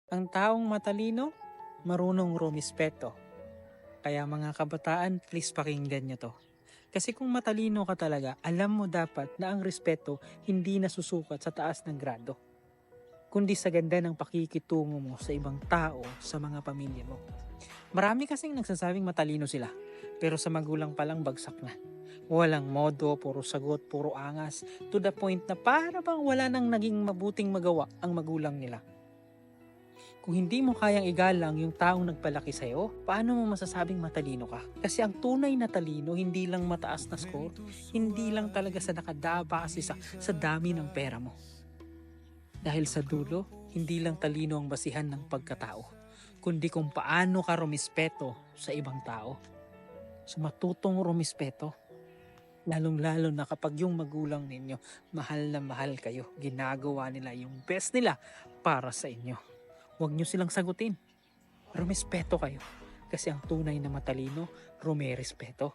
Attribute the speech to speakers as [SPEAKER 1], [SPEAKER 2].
[SPEAKER 1] Ang taong matalino, marunong rumispeto. Kaya mga kabataan, please pakinggan nyo to. Kasi kung matalino ka talaga, alam mo dapat na ang respeto hindi nasusukat sa taas ng grado, kundi sa ganda ng pakikitungo mo sa ibang tao, sa mga pamilya mo. Marami kasing nagsasabing matalino sila, pero sa magulang palang bagsak na. Walang modo, puro sagot, puro angas, to the point na para bang wala nang naging mabuting magawa ang magulang nila. Kung hindi mo kayang igalang yung taong nagpalaki sa'yo, paano mo masasabing matalino ka? Kasi ang tunay na talino, hindi lang mataas na score, hindi lang talaga sa nakadaba kasi sa dami ng pera mo. Dahil sa dulo, hindi lang talino ang basihan ng pagkatao, kundi kung paano ka rumispeto sa ibang tao. So matutong rumispeto, lalong-lalo na kapag yung magulang ninyo, mahal na mahal kayo, ginagawa nila yung best nila para sa inyo. Huwag nyo silang sagutin. Rumespeto kayo. Kasi ang tunay na matalino, rumerespeto.